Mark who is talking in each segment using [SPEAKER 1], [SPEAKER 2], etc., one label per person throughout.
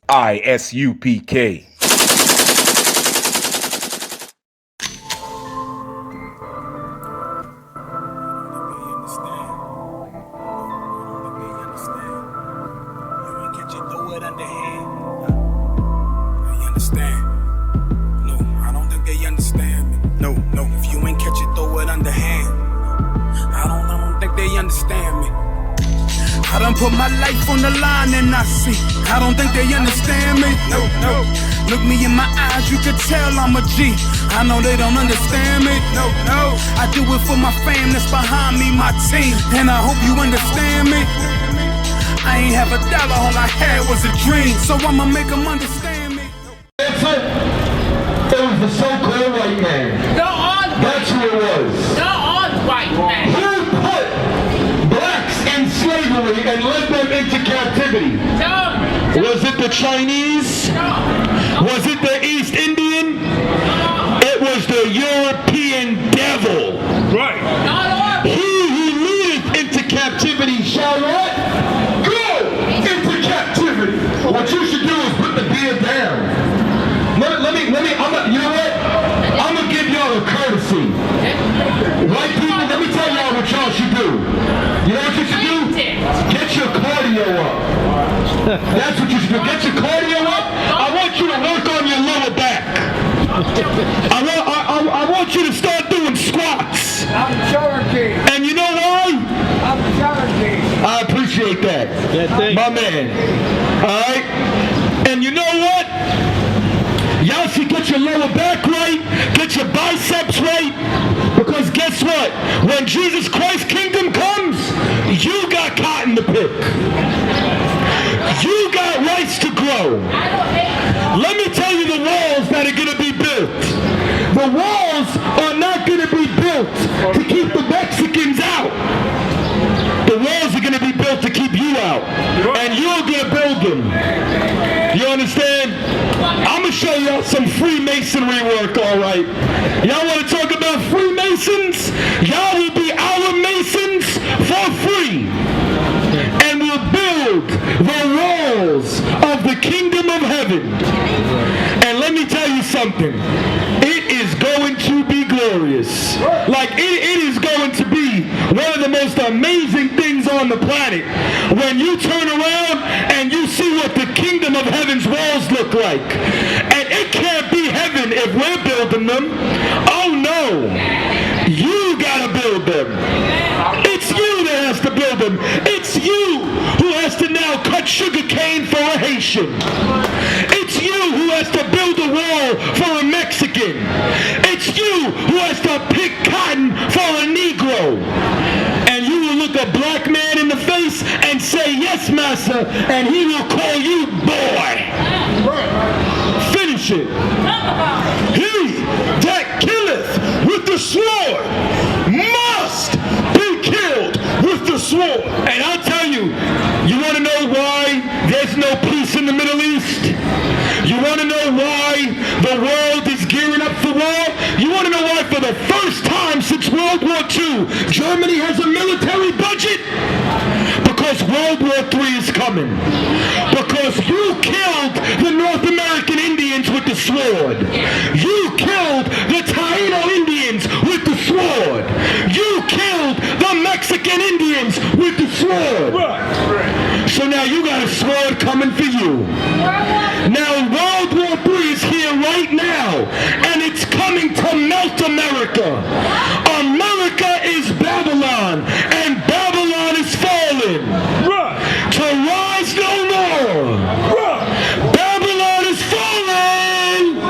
[SPEAKER 1] I.S.U.P.K.
[SPEAKER 2] If you ain't catch it, throw it underhand. I don't think they understand me. I done put my life on the line and I see. I don't think they understand me. No. Look me in my eyes, you can tell I'm a G. I know they don't understand me. No. I do it for my fam that's behind me, my team. And I hope you understand me. I ain't have a dollar, all I had was a dream. So I'ma make them understand me.
[SPEAKER 3] That's it. It was the so-called white man. That's who it was.
[SPEAKER 4] No on white man.
[SPEAKER 3] Who put blacks in slavery and led them into captivity?
[SPEAKER 4] No.
[SPEAKER 3] Was it the Chinese?
[SPEAKER 4] No.
[SPEAKER 3] Was it the East Indian?
[SPEAKER 4] No.
[SPEAKER 3] It was the European devil.
[SPEAKER 2] Right.
[SPEAKER 4] Not all.
[SPEAKER 3] He who leadeth into captivity shall what? Go into captivity. What you should do is put the beard down. You know what? I'm gonna give y'all a courtesy. White people, let me tell y'all what y'all should do. You know what you should do? Get your cardio up. That's what you should do. Get your cardio up. I want you to work on your lower back. I want you to start doing squats.
[SPEAKER 5] I'm Cherokee.
[SPEAKER 3] And you know why?
[SPEAKER 5] I'm Cherokee.
[SPEAKER 3] I appreciate that. My man. Alright? And you know what? Y'all should get your lower back right, get your biceps right, because guess what? When Jesus Christ's kingdom comes, you got cotton to pick. You got rights to grow. Let me tell you the walls that are going to be built. The walls are not going to be built to keep the Mexicans out. The walls are going to be built to keep you out. And you're going to build them. You understand? I'm going to show y'all some Freemasonry work, all right? Y'all want to talk about Freemasons? Y'all will be our Masons for free. And we'll build the walls of the kingdom of heaven. And let me tell you something. It is going to be glorious. Like, it is going to be one of the most amazing things on the planet. When you turn around and you see what the kingdom of heaven's walls look like. And it can't be heaven if we're building them. Oh no. You gotta build them. It's you that has to build them. It's you who has to now cut sugar cane for a Haitian. It's you who has to build a wall for a Mexican. It's you who has to pick cotton for a Negro. And you will look a black man in the face and say, yes, master, and he will call you boy. Finish it. He that killeth with the sword must be killed with the sword. And I'll tell you, you want to know why there's no peace in the Middle East? You want to know why the world is gearing up for war? You want to know why for the first time since World War II, Germany has a military budget? Because World War III is coming. Because you killed the North American Indians with the sword. You killed the Taino Indians with the sword. You killed the Mexican Indians with the sword. So now you got a sword coming for you. Now World War III is here right now, and it's coming to melt America. America is Babylon, and Babylon is fallen. To rise no more. Babylon is fallen.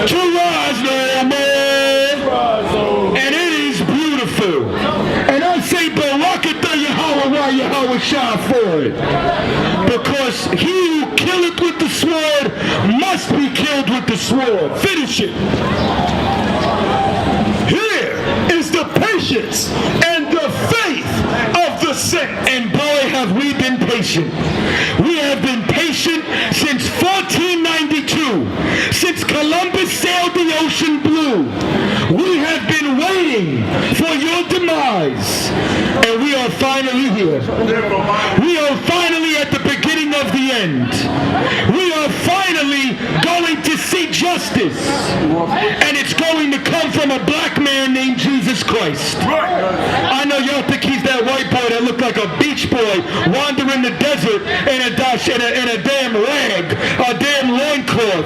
[SPEAKER 3] To rise no more. And it is beautiful. And I say Barakatah Yahweh Shah for it. Because he who killeth with the sword must be killed with the sword. Finish it. Here is the patience and the faith of the saints. And boy, have we been patient. We have been patient since 1492. Since Columbus sailed the ocean blue. We have been waiting for your demise. And we are finally here. We are finally at the beginning of the end. justice. And it's going to come from a black man named Jesus Christ. I know y'all think he's that white boy that looked like a beach boy wandering the desert in a damn rag, a damn loincloth.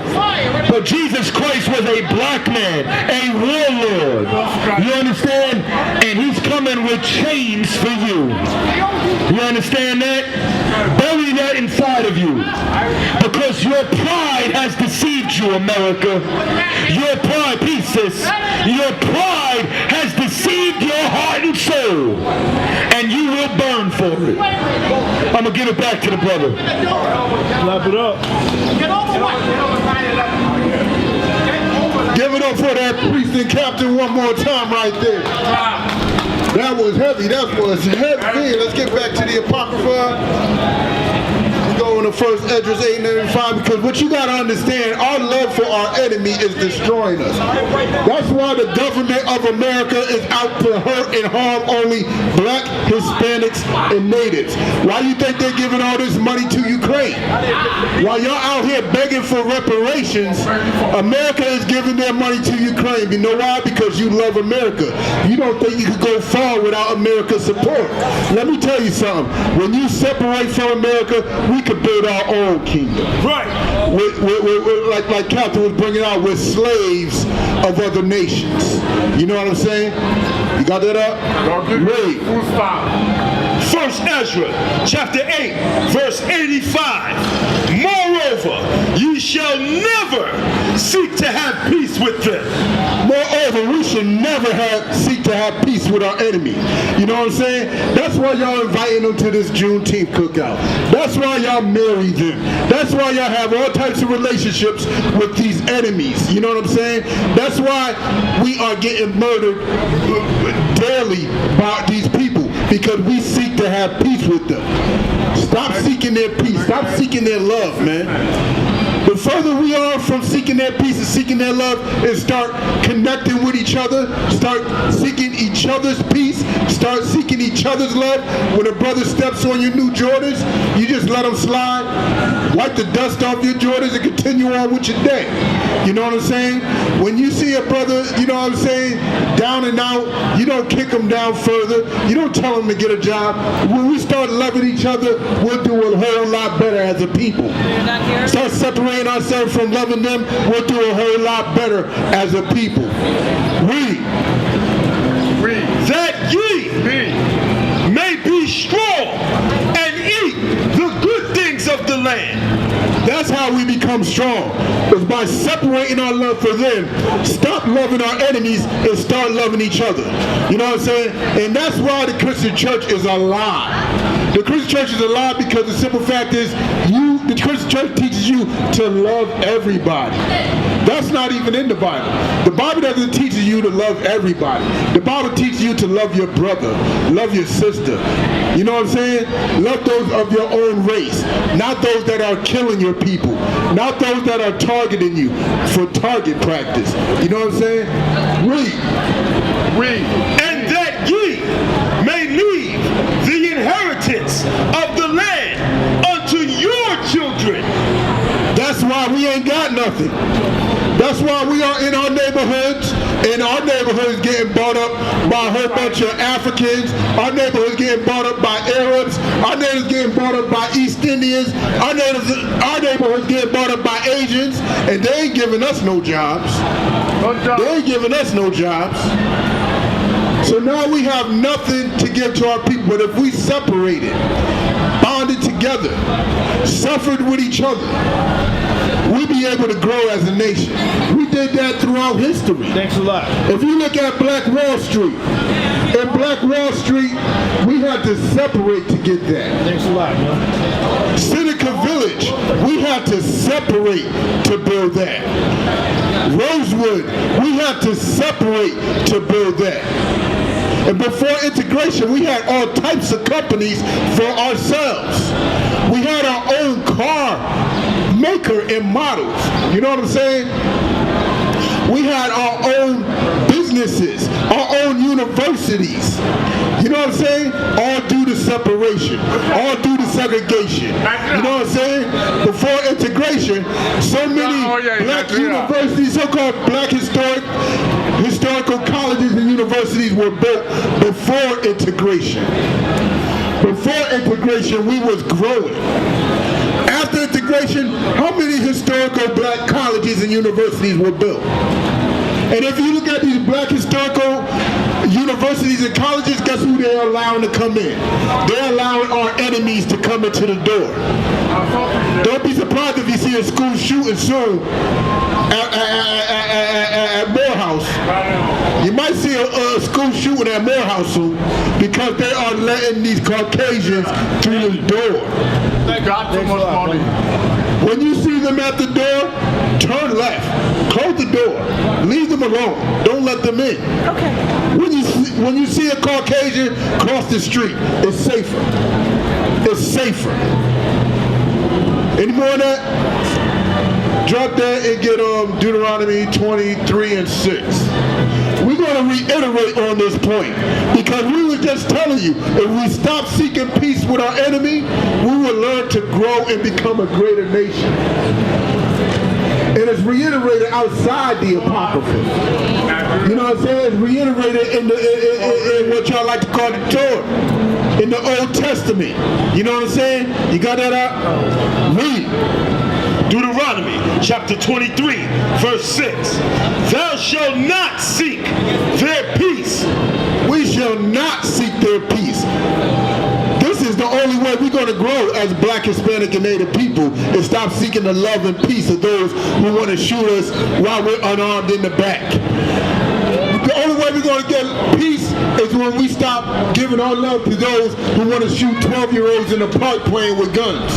[SPEAKER 3] But Jesus Christ was a black man, a warlord. You understand? And he's coming with chains for you. You understand that? Bury that inside of you. Because your pride has deceived you, America. Your pride, peace, sis. Your pride has deceived your heart and soul. And you will burn for it. I'm going to give it back to the brother.
[SPEAKER 1] Clap it up.
[SPEAKER 6] Give it up for that priest and captain one more time right there. That was heavy. That was heavy. Let's get back to the Apocrypha. Go in the first Esdras 8:95, because what you got to understand, our love for our enemy is destroying us. That's why the government of America is out to hurt and harm only black, Hispanics, and natives. Why you think they're giving all this money to Ukraine? While y'all out here begging for reparations, America is giving their money to Ukraine. You know why? Because you love America. You don't think you could go far without America's support. Let me tell you something. When you separate from America, we could build our own kingdom.
[SPEAKER 3] Right.
[SPEAKER 6] Like Captain was bringing out, we're slaves of other nations. You know what I'm saying? You got that up? Read.
[SPEAKER 3] First Ezra, chapter 8, verse 85. Moreover, ye shall never seek to have peace with them.
[SPEAKER 6] Moreover, we should never seek to have peace with our enemy. You know what I'm saying? That's why y'all inviting them to this Juneteenth cookout. That's why y'all marry them. That's why y'all have all types of relationships with these enemies. You know what I'm saying? That's why we are getting murdered daily by these people, because we seek to have peace with them. Stop seeking their peace. Stop seeking their love, man. The further we are from seeking their peace and seeking their love, is start connecting with each other, start seeking each other's peace, start seeking each other's love. When a brother steps on your new Jordans, you just let them slide, wipe the dust off your Jordans, and continue on with your day. You know what I'm saying? When you see a brother, you know what I'm saying, down and out, you don't kick him down further. You don't tell him to get a job. When we start loving each other, we'll do a whole lot better as a people. Start separating ourselves from loving them, we'll do a whole lot better as a people. Read.
[SPEAKER 3] That ye may be strong and eat the good things of the land.
[SPEAKER 6] That's how we become strong. Is by separating our love for them, stop loving our enemies, and start loving each other. You know what I'm saying? And that's why the Christian church is a lie. The Christian church is a lie because the simple fact is, the Christian church teaches you to love everybody. That's not even in the Bible. The Bible doesn't teach you to love everybody. The Bible teaches you to love your brother, love your sister. You know what I'm saying? Love those of your own race, not those that are killing your people, not those that are targeting you for target practice. You know what I'm saying? Read.
[SPEAKER 3] And that ye may leave the inheritance of the land unto your children.
[SPEAKER 6] That's why we ain't got nothing. That's why we are in our neighborhoods, and our neighborhoods getting bought up by a whole bunch of Africans. Our neighborhoods getting bought up by Arabs. Our neighborhoods getting bought up by East Indians. Our neighborhoods getting bought up by Asians, and they ain't giving us no jobs. They ain't giving us no jobs. So now we have nothing to give to our people. But if we separated, bonded together, suffered with each other, we'd be able to grow as a nation. We did that throughout history.
[SPEAKER 1] Thanks a lot.
[SPEAKER 6] If you look at Black Wall Street, in Black Wall Street, we had to separate to get that.
[SPEAKER 1] Thanks a lot, man.
[SPEAKER 6] Seneca Village, we had to separate to build that. Rosewood, we had to separate to build that. And before integration, we had all types of companies for ourselves. We had our own car maker and models. You know what I'm saying? We had our own businesses, our own universities. You know what I'm saying? All due to separation, all due to segregation. You know what I'm saying? Before integration, integration, so many black universities, so-called black historical colleges and universities were built before integration. Before integration, we was growing. After integration, how many historical black colleges and universities were built? And if you look at these black historical universities and colleges, guess who they're allowing to come in? They're allowing our enemies to come into the door. Don't be surprised if you see a school shooting soon at Morehouse. You might see a school shooting at Morehouse soon because they are letting these Caucasians through the door.
[SPEAKER 5] They got too much money.
[SPEAKER 6] When you see them at the door, turn left. Close the door. Leave them alone. Don't let them in.
[SPEAKER 7] Okay.
[SPEAKER 6] When you see a Caucasian cross the street, it's safer. It's safer. Any more of that? Drop that and get Deuteronomy 23:6. We're going to reiterate on this point because we were just telling you, if we stop seeking peace with our enemy, we will learn to grow and become a greater nation. And it's reiterated outside the Apocrypha. You know what I'm saying? It's reiterated in what y'all like to call the Torah, in the Old Testament. You know what I'm saying? You got that out? Read.
[SPEAKER 3] Deuteronomy chapter 23, verse 6. Thou shalt not seek their peace.
[SPEAKER 6] We shall not seek their peace. This is the only way we're going to grow as black, Hispanic, and Native people is stop seeking the love and peace of those who want to shoot us while we're unarmed in the back. The only way we're going to get peace is when we stop giving our love to those who want to shoot 12-year-olds in the park playing with guns.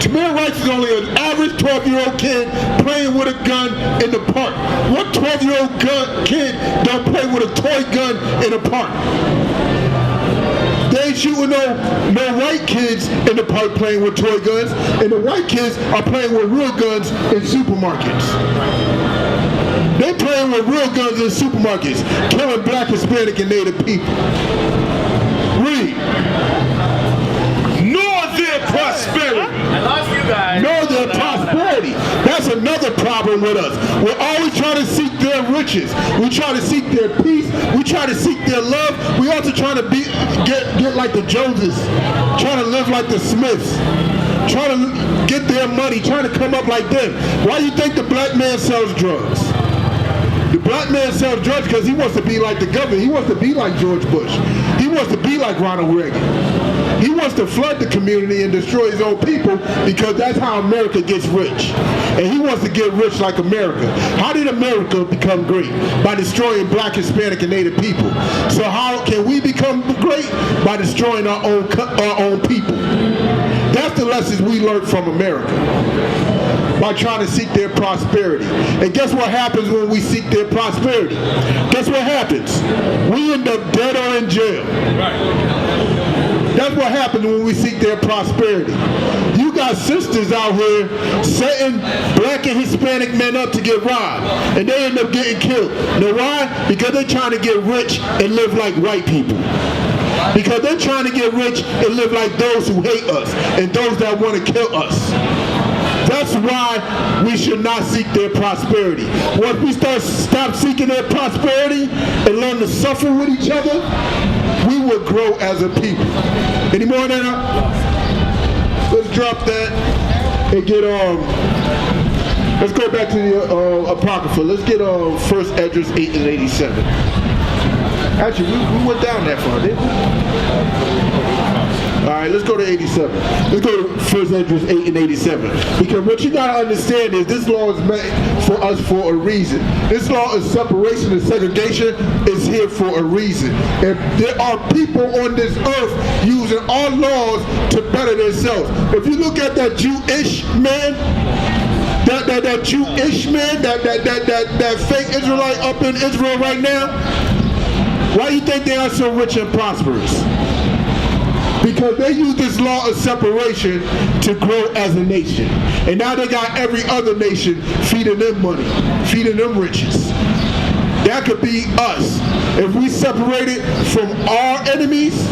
[SPEAKER 6] Tamir Rice is only an average 12-year-old kid playing with a gun in the park. What 12-year-old kid don't play with a toy gun in a park? They ain't shooting no white kids in the park playing with toy guns, and the white kids are playing with real guns in supermarkets. They playing with real guns in supermarkets, killing black, Hispanic, and Native people. Read.
[SPEAKER 3] Nor their prosperity.
[SPEAKER 4] I lost you guys.
[SPEAKER 6] Nor their prosperity. That's another problem with us. We're always trying to seek their riches. We try to seek their peace. We try to seek their love. We also trying to get like the Joneses, trying to live like the Smiths, trying to get their money, trying to come up like them. Why do you think the black man sells drugs? The black man sells drugs because he wants to be like the government. He wants to be like George Bush. He wants to be like Ronald Reagan. He wants to flood the community and destroy his own people because that's how America gets rich. And he wants to get rich like America. How did America become great? By destroying black, Hispanic, and Native people. So how can we become great? By destroying our own people. That's the lessons we learned from America. By trying to seek their prosperity. And guess what happens when we seek their prosperity? Guess what happens? We end up dead or in jail. That's what happens when we seek their prosperity. You got sisters out here setting black and Hispanic men up to get robbed, and they end up getting killed. You know why? Because they're trying to get rich and live like white people. Because they're trying to get rich and live like those who hate us and those that want to kill us. That's why we should not seek their prosperity. Once we stop seeking their prosperity and learn to suffer with each other, we will grow as a people. Any more than that? Let's drop that and get let's go back to the Apocrypha. Let's get 1 Esdras 8 and 87. Actually, we went down that far, didn't we? All right, let's go to 87. Let's go to 1 Esdras 8 and 87. Because what you got to understand is this law is meant for us for a reason. This law of separation and segregation is here for a reason. And there are people on this earth using our laws to better themselves. If you look at that Jewish man, that Jewish man, that fake Israelite up in Israel right now, why do you think they are so rich and prosperous? Because they use this law of separation to grow as a nation. And now they got every other nation feeding them money, feeding them riches. That could be us. If we separated from our enemies,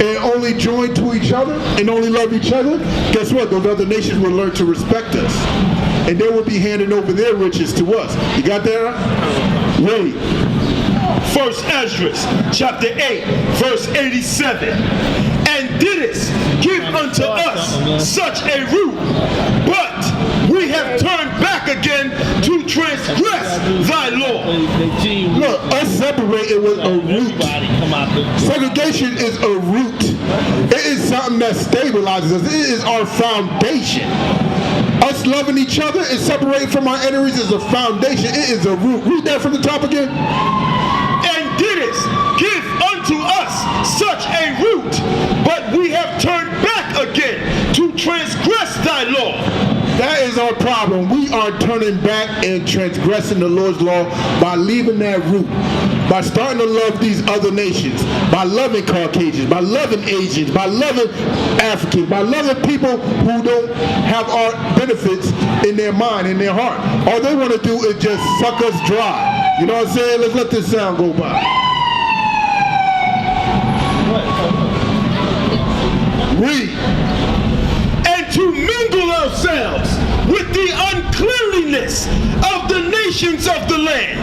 [SPEAKER 6] and only join to each other and only love each other, guess what? Those other nations will learn to respect us. And they will be handing over their riches to us. You got that? Read.
[SPEAKER 3] First Esdras, chapter 8, verse 87. And didst give unto us such a root, but we have turned back again to transgress thy law.
[SPEAKER 6] Look, us separated was a root. Segregation is a root. It is something that stabilizes us. It is our foundation. Us loving each other and separating from our enemies is a foundation. It is a root. Read that from the top again.
[SPEAKER 3] And didst give unto us such a root, but we have turned back again to transgress thy law.
[SPEAKER 6] That is our problem. We are turning back and transgressing the Lord's law by leaving that root, by starting to love these other nations, by loving Caucasians, by loving Asians, by loving Africans, by loving people who don't have our benefits in their mind, in their heart. All they want to do is just suck us dry. You know what I'm saying? Let's let this sound go by. Read.
[SPEAKER 3] And to mingle ourselves with the uncleanliness of the nations of the land.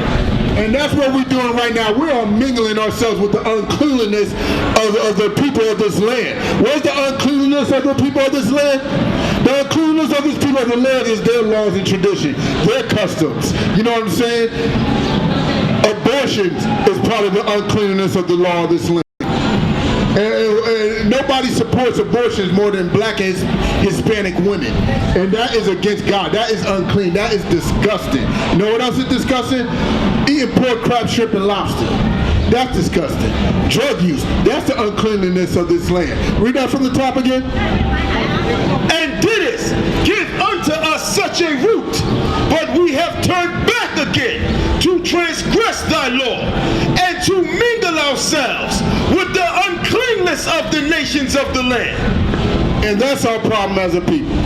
[SPEAKER 6] And that's what we're doing right now. We are mingling ourselves with the uncleanliness of the people of this land. Where's the uncleanliness of the people of this land? The uncleanliness of these people of the land is their laws and tradition, their customs. You know what I'm saying? Abortions is part of the uncleanliness of the law of this land. And nobody supports abortions more than black and Hispanic women. And that is against God. That is unclean. That is disgusting. You know what else is disgusting? Eating pork, crab, shrimp, and lobster. That's disgusting. Drug use. That's the uncleanliness of this land. Read that from the top again.
[SPEAKER 3] And didst give unto us such a root, but we have turned back again to transgress thy law, and to mingle ourselves with the uncleanness of the nations of the land.
[SPEAKER 6] And that's our problem as a people.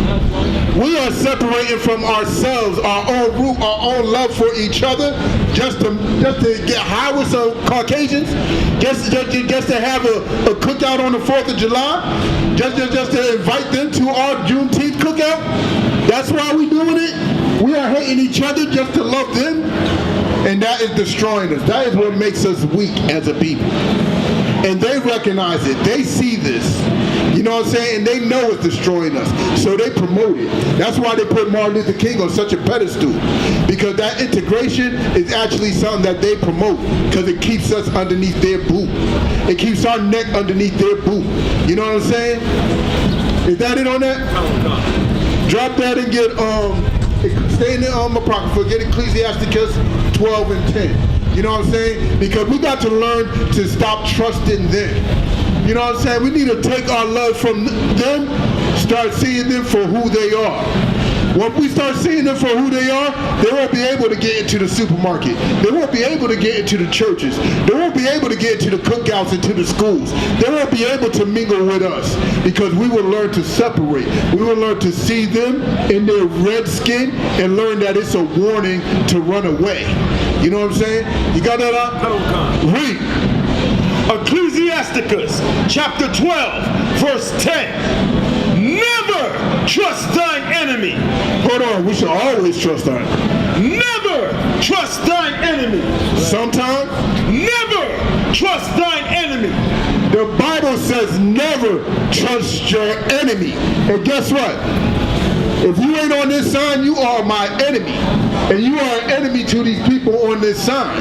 [SPEAKER 6] We are separating from ourselves, our own root, our own love for each other, just to get high with some Caucasians, just to have a cookout on the 4th of July, just to invite them to our Juneteenth cookout. That's why we're doing it. We are hating each other just to love them, and that is destroying us. That is what makes us weak as a people. And they recognize it. They see this. You know what I'm saying? And they know it's destroying us. So they promote it. That's why they put Martin Luther King on such a pedestal. Because that integration is actually something that they promote. Because it keeps us underneath their boot. It keeps our neck underneath their boot. You know what I'm saying? Is that it on that? Drop that and get, stay in the Apocrypha. Get Ecclesiasticus 12 and 10. You know what I'm saying? Because we got to learn to stop trusting them. You know what I'm saying? We need to take our love from them, start seeing them for who they are. When we start seeing them for who they are, they won't be able to get into the supermarket. They won't be able to get into the churches. They won't be able to get into the cookouts, into the schools. They won't be able to mingle with us because we will learn to separate. We will learn to see them in their red skin and learn that it's a warning to run away. You know what I'm saying? You got that up? Read.
[SPEAKER 3] Ecclesiasticus chapter 12, verse 10. Never trust thine enemy.
[SPEAKER 6] Hold on, we should always trust our enemy.
[SPEAKER 3] Never trust thine enemy.
[SPEAKER 6] Sometimes,
[SPEAKER 3] never trust thine enemy.
[SPEAKER 6] The Bible says never trust your enemy. And guess what? If you ain't on this sign, you are my enemy. And you are an enemy to these people on this sign.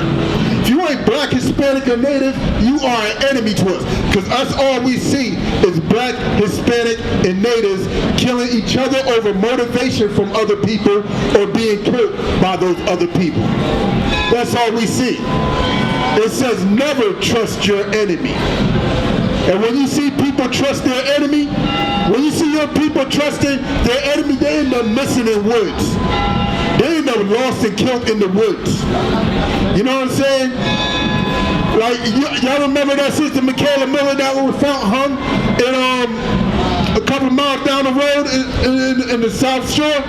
[SPEAKER 6] If you ain't black, Hispanic, or Native, you are an enemy to us. Because us, all we see is black, Hispanic, and Natives killing each other over motivation from other people or being killed by those other people. That's all we see. It says never trust your enemy. And when you see people trust their enemy, when you see your people trusting their enemy, they end up missing in woods. They end up lost and killed in the woods. You know what I'm saying? Like, y'all remember that sister Michaela Miller that was found hung in a couple miles down the road in the South Shore?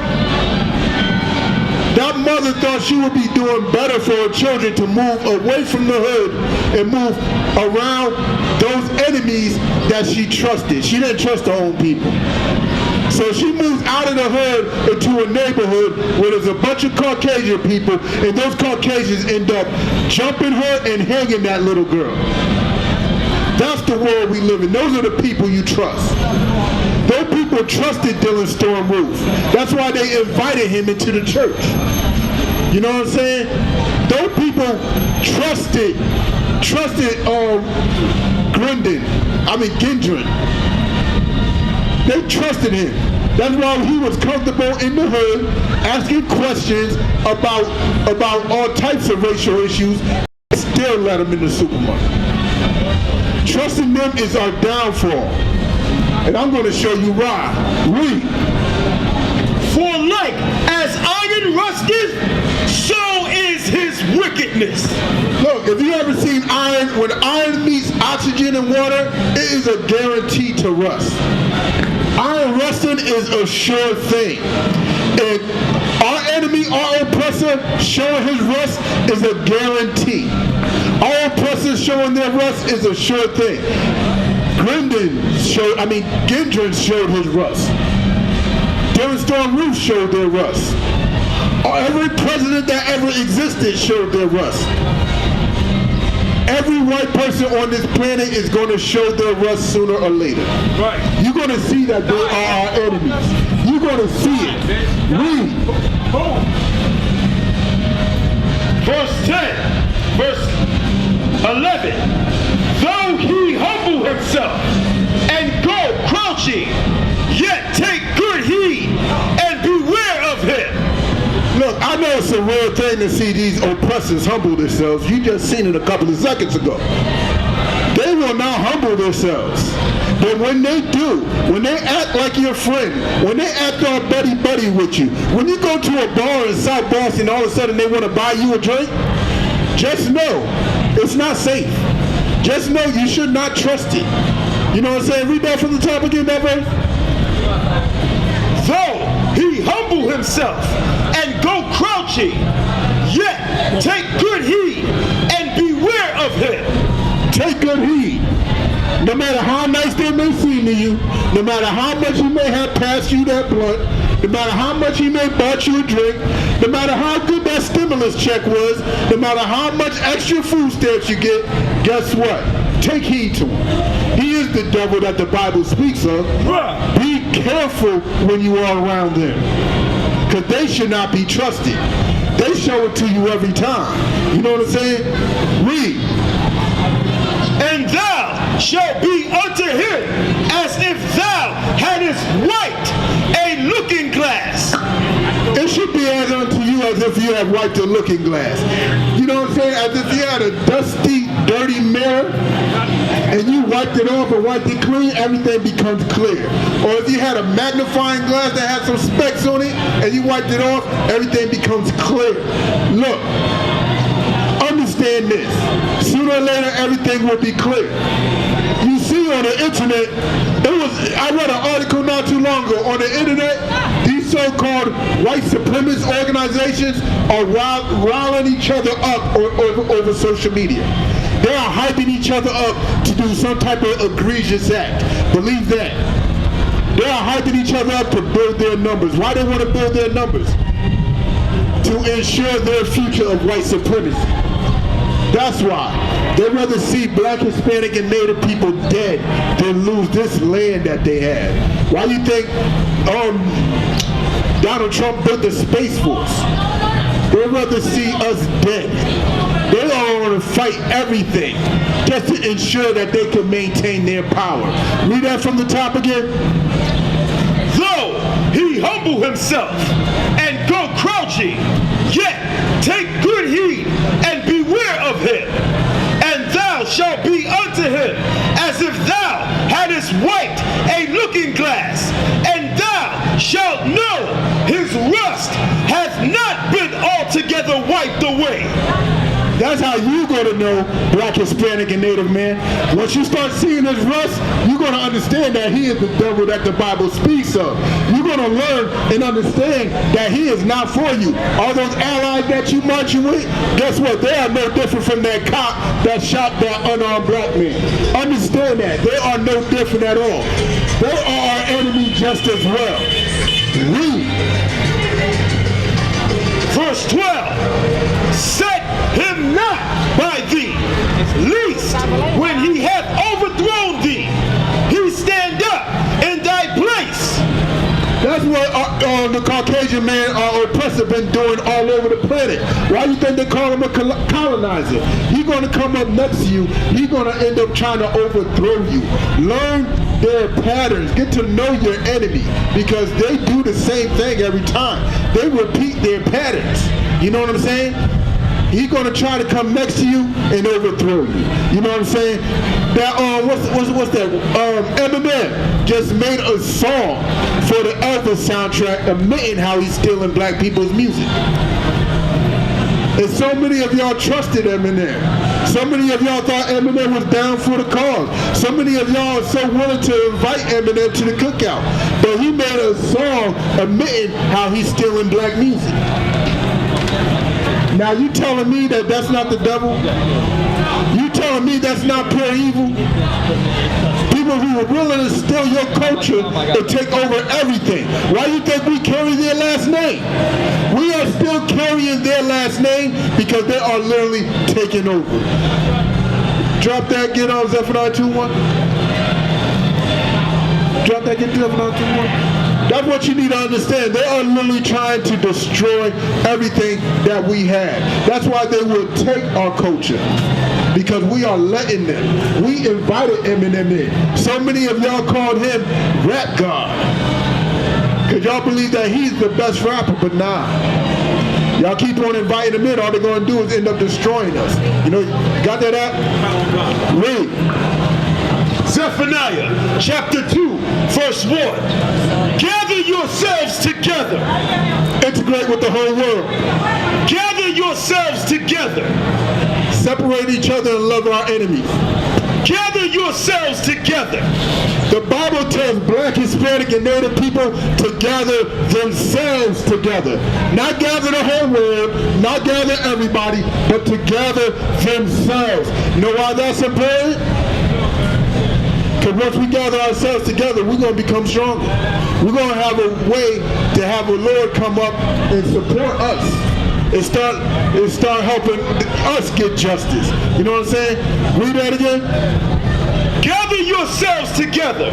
[SPEAKER 6] That mother thought she would be doing better for her children to move away from the hood and move around those enemies that she trusted. She didn't trust her own people. So she moves out of the hood into a neighborhood where there's a bunch of Caucasian people, and those Caucasians end up jumping her and hanging that little girl. That's the world we live in. Those are the people you trust. Those people trusted Dylan Storm Roof. That's why they invited him into the church. You know what I'm saying? Those people trusted Gendron. They trusted him. That's why he was comfortable in the hood asking questions about all types of racial issues, and still let him in the supermarket. Trusting them is our downfall. And I'm going to show you why. Read.
[SPEAKER 3] For like as iron rusteth, so is his wickedness.
[SPEAKER 6] Look, if you ever seen iron, when iron meets oxygen and water, it is a guarantee to rust. Iron rusting is a sure thing. And our enemy, our oppressor, showing his rust is a guarantee. Our oppressor showing their rust is a sure thing. Gendron showed his rust. Dylan Storm Roof showed their rust. Every president that ever existed showed their rust. Every white person on this planet is going to show their rust sooner or later.
[SPEAKER 3] Right.
[SPEAKER 6] You're going to see that they are our enemies. You're going to see it. Read.
[SPEAKER 3] Verse 10, verse 11. Though he humble himself and go crouching, yet take good heed and beware of him.
[SPEAKER 6] Look, I know it's a real thing to see these oppressors humble themselves. You just seen it a couple of seconds ago. They will not humble themselves. But when they do, when they act like your friend, when they act all buddy-buddy with you, when you go to a bar in South Boston, all of a sudden they want to buy you a drink, just know it's not safe. Just know you should not trust it. You know what I'm saying? Read that from the top again, that verse.
[SPEAKER 3] Though he humble himself and go crouching, yet take good heed and beware of him.
[SPEAKER 6] Take good heed. No matter how nice they may seem to you, no matter how much he may have passed you that blunt, no matter how much he may bought you a drink, no matter how good that stimulus check was, no matter how much extra food stamps you get, guess what? Take heed to him. He is the devil that the Bible speaks of. Be careful when you are around them, because they should not be trusted. They show it to you every time. You know what I'm saying? Read.
[SPEAKER 3] And thou shalt be unto him as if thou hadst wiped a looking glass.
[SPEAKER 6] It should be as unto you as if you had wiped a looking glass. You know what I'm saying? As if you had a dusty, dirty mirror and you wiped it off and wiped it clean, everything becomes clear. Or if you had a magnifying glass that had some specks on it and you wiped it off, everything becomes clear. Look, understand this. Sooner or later, everything will be clear. You see on the internet, I read an article not too long ago. On the internet, these so-called white supremacist organizations are riling each other up over social media. They are hyping each other up to do some type of egregious act. Believe that. They are hyping each other up to build their numbers. Why they want to build their numbers? To ensure their future of white supremacy. That's why. They'd rather see black, Hispanic, and Native people dead than lose this land that they have. Why do you think Donald Trump built the Space Force? They'd rather see us dead. They all want to fight everything just to ensure that they can maintain their power. Read that from the top again.
[SPEAKER 3] Though he humble himself and go crouching, yet take good heed and beware of him. And thou shalt be unto him as if thou hadst wiped a looking glass, and thou shalt know his rust hath not been altogether wiped away.
[SPEAKER 6] That's how you're going to know Black, Hispanic, and Native man. Once you start seeing his rust, you're going to understand that he is the devil that the Bible speaks of. You're going to learn and understand that he is not for you. All those allies that you marching with, guess what? They are no different from that cop that shot that unarmed black man. Understand that. They are no different at all. They are our enemy just as well. Read.
[SPEAKER 3] Verse 12, set him not by thee, lest when he hath overthrown thee, he stand up in thy place.
[SPEAKER 6] That's what the Caucasian man, our oppressor, been doing all over the planet. Why do you think they call him a colonizer? He's going to come up next to you. He's going to end up trying to overthrow you. Learn their patterns. Get to know your enemy, because they do the same thing every time. They repeat their patterns. You know what I'm saying? He's going to try to come next to you and overthrow you. You know what I'm saying? That what's that? Eminem just made a song for the Elvis soundtrack, admitting how he's stealing black people's music. And so many of y'all trusted Eminem. So many of y'all thought Eminem was down for the cause. So many of y'all are so willing to invite Eminem to the cookout. But he made a song admitting how he's stealing black music. Now you telling me that that's not the devil? You telling me that's not pure evil? People who are willing to steal your culture and take over everything. Why do you think we carry their last name? We are still carrying their last name because they are literally taking over. Drop that, get on Zephaniah 2:1. Drop that, get Zephaniah 2:1. That's what you need to understand. They are literally trying to destroy everything that we have. That's why they will take our culture, because we are letting them. We invited Eminem in. So many of y'all called him Rap God, because y'all believe that he's the best rapper, but nah. Y'all keep on inviting him in, all they're going to do is end up destroying us. You know, got that out? Read.
[SPEAKER 3] Zephaniah chapter 2, verse 1. Gather yourselves together.
[SPEAKER 6] Integrate with the whole world.
[SPEAKER 3] Gather yourselves together.
[SPEAKER 6] Separate each other and love our enemies.
[SPEAKER 3] Gather yourselves together.
[SPEAKER 6] The Bible tells Black, Hispanic, and Native people to gather themselves together. Not gather the whole world, not gather everybody, but to gather themselves. You know why that's important? Because once we gather ourselves together, we're going to become stronger. We're going to have a way to have the Lord come up and support us and start helping us get justice. You know what I'm saying? Read that again.
[SPEAKER 3] Gather yourselves together.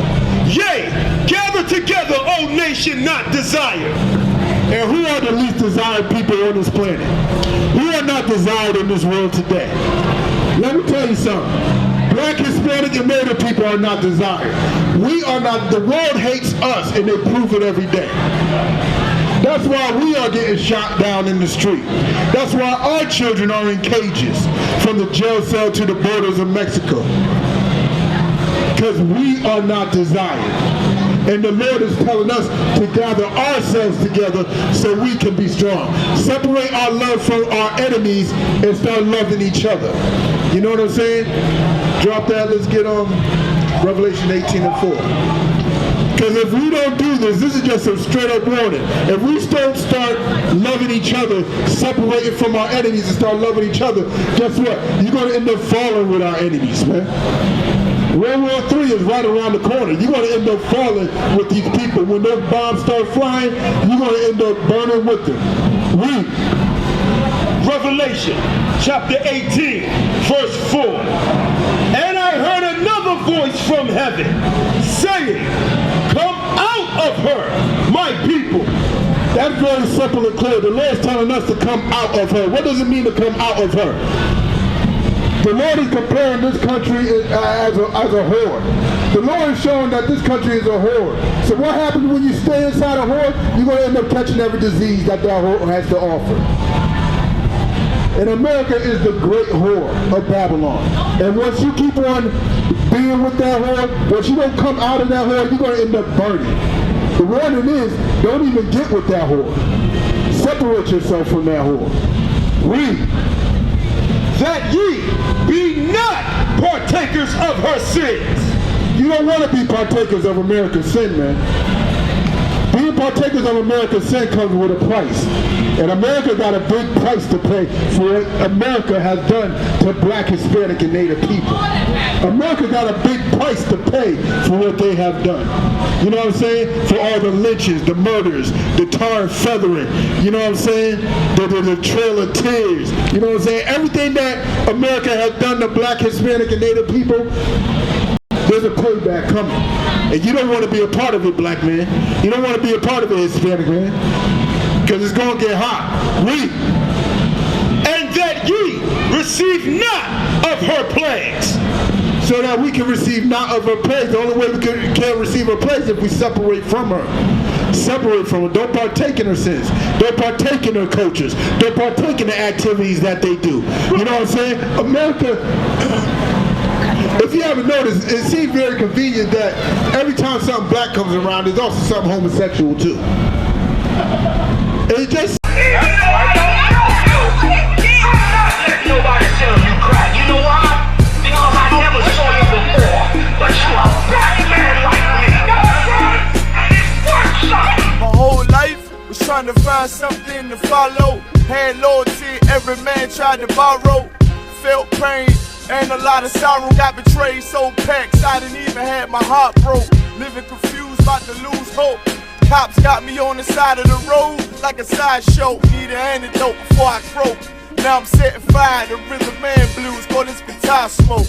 [SPEAKER 3] Yea, gather together, O nation not desired.
[SPEAKER 6] And who are the least desired people on this planet? Who are not desired in this world today? Let me tell you something. Black, Hispanic, and Native people are not desired. We are not. The world hates us, and they prove it every day. That's why we are getting shot down in the street. That's why our children are in cages from the jail cell to the borders of Mexico. Because we are not desired. And the Lord is telling us to gather ourselves together so we can be strong. Separate our love from our enemies and start loving each other. You know what I'm saying? Drop that, let's get on Revelation 18 and 4. Because if we don't do this, this is just a straight up warning. If we don't start loving each other, separating from our enemies and start loving each other, guess what? You're going to end up falling with our enemies, man. World War III is right around the corner. You're going to end up falling with these people. When those bombs start flying, you're going to end up burning with them. Read.
[SPEAKER 3] Revelation chapter 18, verse 4. And I heard another voice from heaven saying, come out of her, my people.
[SPEAKER 6] That's very simple and clear. The Lord's telling us to come out of her. What does it mean to come out of her? The Lord is comparing this country as a whore. The Lord is showing that this country is a whore. So what happens when you stay inside a whore? You're going to end up catching every disease that whore has to offer. And America is the great whore of Babylon. And once you keep on being with that whore, once you don't come out of that whore, you're going to end up burning. The warning is, don't even get with that whore. Separate yourself from that whore. Read.
[SPEAKER 3] that ye be not partakers of her sins.
[SPEAKER 6] You don't want to be partakers of America's sin, man. Being partakers of America's sin comes with a price. And America got a big price to pay for what America has done to black, Hispanic, and Native people. America got a big price to pay for what they have done. You know what I'm saying? For all the lynchings, the murders, the tar and feathering, you know what I'm saying? The trail of tears, you know what I'm saying? Everything that America has done to black, Hispanic, and Native people, there's a payback coming. And you don't want to be a part of it, black man. You don't want to be a part of it, Hispanic man. Because it's going to get hot. Read.
[SPEAKER 3] And that ye receive not of her plagues.
[SPEAKER 6] So that we can receive not of her plagues. The only way we can receive her plagues is if we separate from her. Separate from her. Don't partake in her sins. Don't partake in her cultures. Don't partake in the activities that they do. You know what I'm saying? America... If you haven't noticed, it seems very convenient that every time something black comes around, there's also something homosexual too. It just...
[SPEAKER 7] Nobody tell you cry. You know why? Because I never saw you before. But you a black man like me. And it's worth something.
[SPEAKER 2] My whole life was trying to find something to follow. Had loyalty, every man tried to borrow. Felt pain and a lot of sorrow. Got betrayed, so packed, I didn't even have my heart broke. Living confused, about to lose hope. Cops got me on the side of the road like a sideshow. Need an antidote before I croak. Now I'm setting fire to rhythm man blues, call this guitar smoke.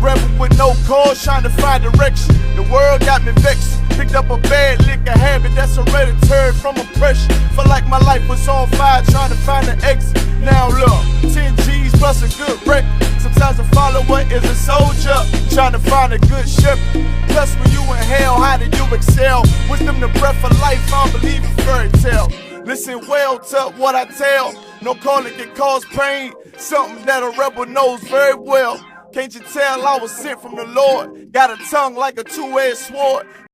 [SPEAKER 2] Rebel with no cause, trying to find direction. The world got me vexed. Picked up a bad liquor habit that's hereditary from oppression. Felt like my life was on fire, trying to find an exit. Now look, 10 G's plus a good record. Sometimes a follower is a soldier, trying to find a good shepherd. Plus when you in hell, how do you excel? Wisdom the breath of life, I don't believe in fairy tale. Listen well to what I tell. No calling can cause pain, something that a rebel knows very well. Can't you tell I was sent from the Lord? Got a tongue like a two-edged sword.